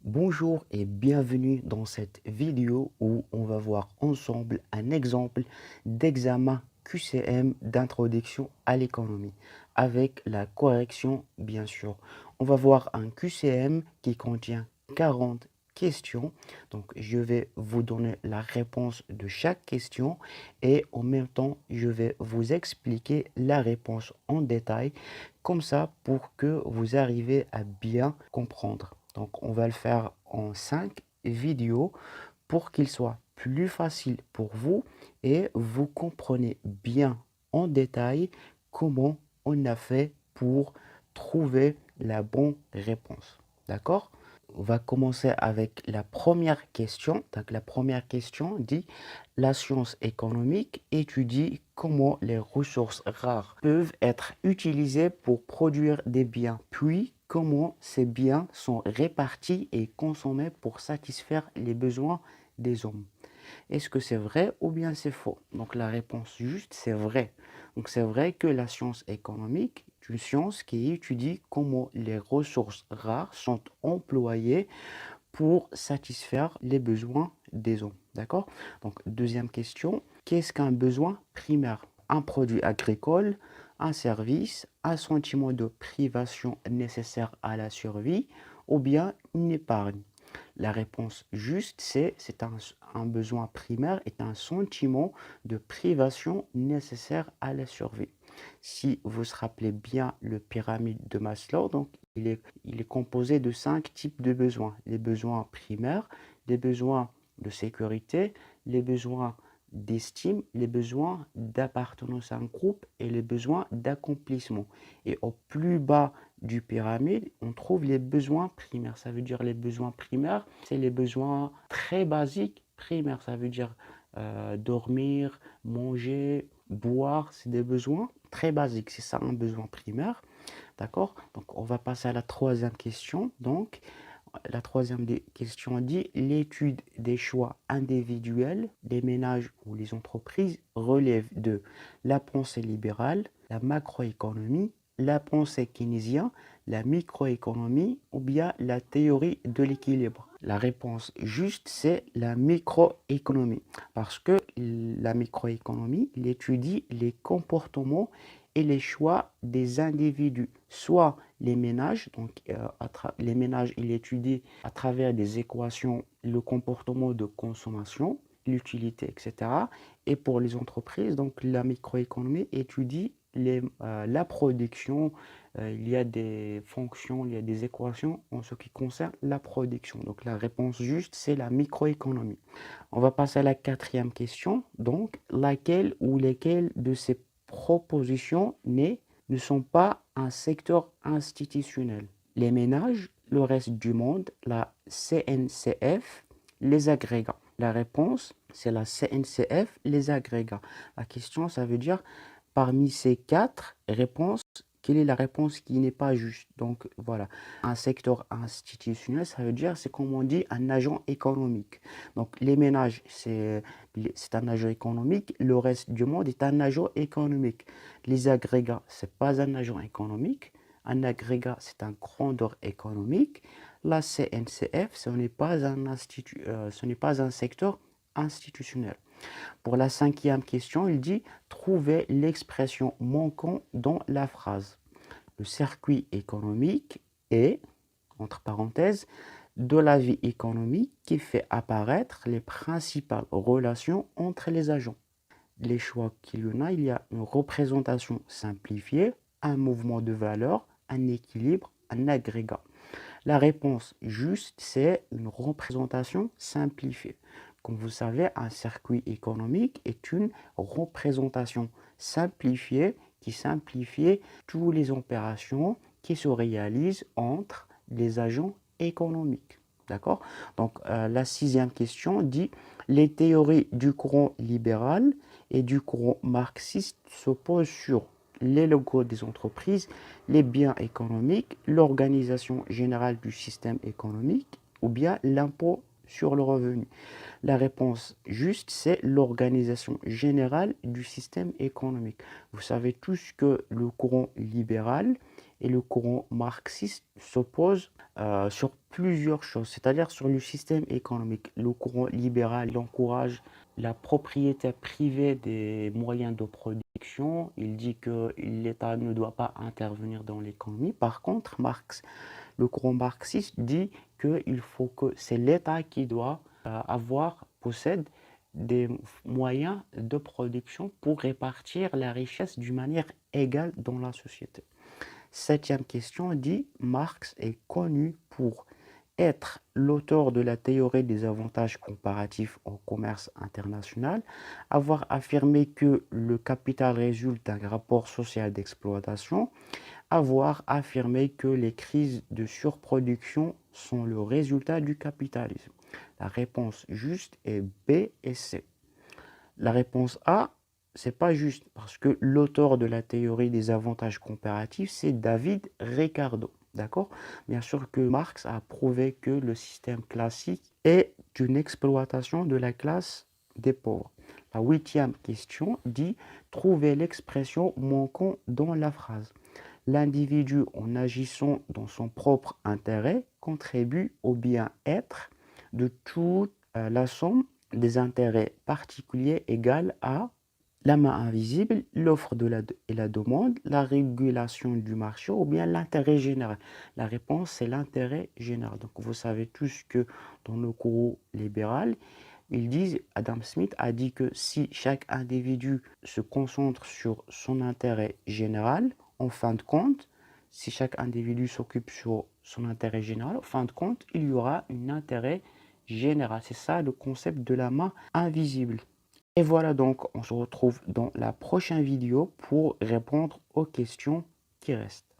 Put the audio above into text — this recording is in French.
Bonjour et bienvenue dans cette vidéo où on va voir ensemble un exemple d'examen QCM d'introduction à l'économie avec la correction bien sûr. On va voir un QCM qui contient 40 questions. Donc je vais vous donner la réponse de chaque question et en même temps je vais vous expliquer la réponse en détail comme ça pour que vous arrivez à bien comprendre. Donc, on va le faire en 5 vidéos pour qu'il soit plus facile pour vous et vous comprenez bien en détail comment on a fait pour trouver la bonne réponse. D'accord? On va commencer avec la première question. Donc, la première question dit: la science économique étudie comment les ressources rares peuvent être utilisées pour produire des biens, puis comment ces biens sont répartis et consommés pour satisfaire les besoins des hommes. Est-ce que c'est vrai ou bien c'est faux? Donc la réponse juste, c'est vrai. Donc c'est vrai que la science économique est une science qui étudie comment les ressources rares sont employées pour satisfaire les besoins des hommes. D'accord? Donc deuxième question, qu'est-ce qu'un besoin primaire? Un produit agricole, un service, un sentiment de privation nécessaire à la survie ou bien une épargne? La réponse juste, c'est un besoin primaire est un sentiment de privation nécessaire à la survie. Si vous vous rappelez bien le pyramide de Maslow, donc il est composé de 5 types de besoins. Les besoins primaires, les besoins de sécurité, les besoins d'estime, les besoins d'appartenance à un groupe et les besoins d'accomplissement. Et au plus bas du pyramide, on trouve les besoins primaires. Ça veut dire les besoins primaires, c'est les besoins très basiques primaires. Ça veut dire dormir, manger, boire, c'est des besoins très basiques. C'est ça un besoin primaire. D'accord? Donc, on va passer à la troisième question. Donc, la troisième question dit: l'étude des choix individuels des ménages ou les entreprises relève de la pensée libérale, la macroéconomie, la pensée keynésienne, la microéconomie ou bien la théorie de l'équilibre. La réponse juste, c'est la microéconomie. Parce que la microéconomie, il étudie les comportements et les choix des individus, soit les ménages, donc les ménages, il étudie à travers des équations le comportement de consommation, l'utilité, etc. Et pour les entreprises, donc la microéconomie étudie la production. Il y a des fonctions, il y a des équations en ce qui concerne la production. Donc la réponse juste, c'est la microéconomie. On va passer à la quatrième question. Donc, laquelle ou lesquelles de ces propositions ne sont pas un secteur institutionnel? Les ménages, le reste du monde, la CNCF, les agrégats. La réponse, c'est la CNCF, les agrégats. La question, ça veut dire, parmi ces 4 réponses, quelle est la réponse qui n'est pas juste? Donc voilà, un secteur institutionnel, ça veut dire, c'est comme on dit, un agent économique. Donc les ménages, c'est un agent économique, le reste du monde est un agent économique. Les agrégats, ce n'est pas un agent économique. Un agrégat, c'est un grandeur économique. La CNCF, ce n'est pas ce n'est pas un secteur institutionnel. Pour la cinquième question, il dit: trouver l'expression manquant dans la phrase. Le circuit économique est, entre parenthèses, de la vie économique qui fait apparaître les principales relations entre les agents. Les choix qu'il y en a, il y a une représentation simplifiée, un mouvement de valeur, un équilibre, un agrégat. La réponse juste, c'est une représentation simplifiée. Comme vous savez, un circuit économique est une représentation simplifiée qui simplifie toutes les opérations qui se réalisent entre les agents économiques. D'accord? Donc, la sixième question dit: les théories du courant libéral et du courant marxiste s'opposent sur les logos des entreprises, les biens économiques, l'organisation générale du système économique ou bien l'impôt sur le revenu. La réponse juste, c'est l'organisation générale du système économique. Vous savez tous que le courant libéral et le courant marxiste s'oppose sur plusieurs choses, c'est-à-dire sur le système économique. Le courant libéral, il encourage la propriété privée des moyens de production. Il dit que l'État ne doit pas intervenir dans l'économie. Par contre, le courant marxiste dit qu'il faut que c'est l'État qui doit possède des moyens de production pour répartir la richesse d'une manière égale dans la société. Septième question dit, Marx est connu pour être l'auteur de la théorie des avantages comparatifs au commerce international, avoir affirmé que le capital résulte d'un rapport social d'exploitation, avoir affirmé que les crises de surproduction sont le résultat du capitalisme. La réponse juste est B et C. La réponse A, c'est pas juste parce que l'auteur de la théorie des avantages comparatifs, c'est David Ricardo. D'accord? Bien sûr que Marx a prouvé que le système classique est une exploitation de la classe des pauvres. La huitième question dit trouver l'expression manquant dans la phrase. L'individu, en agissant dans son propre intérêt, contribue au bien-être de toute la somme des intérêts particuliers égale à la main invisible, l'offre et la demande, la régulation du marché ou bien l'intérêt général. La réponse, c'est l'intérêt général. Donc, vous savez tous que dans le courant libéral, ils disent, Adam Smith a dit que si chaque individu se concentre sur son intérêt général, en fin de compte, si chaque individu s'occupe sur son intérêt général, en fin de compte, il y aura un intérêt général. C'est ça le concept de la main invisible. Et voilà donc, on se retrouve dans la prochaine vidéo pour répondre aux questions qui restent.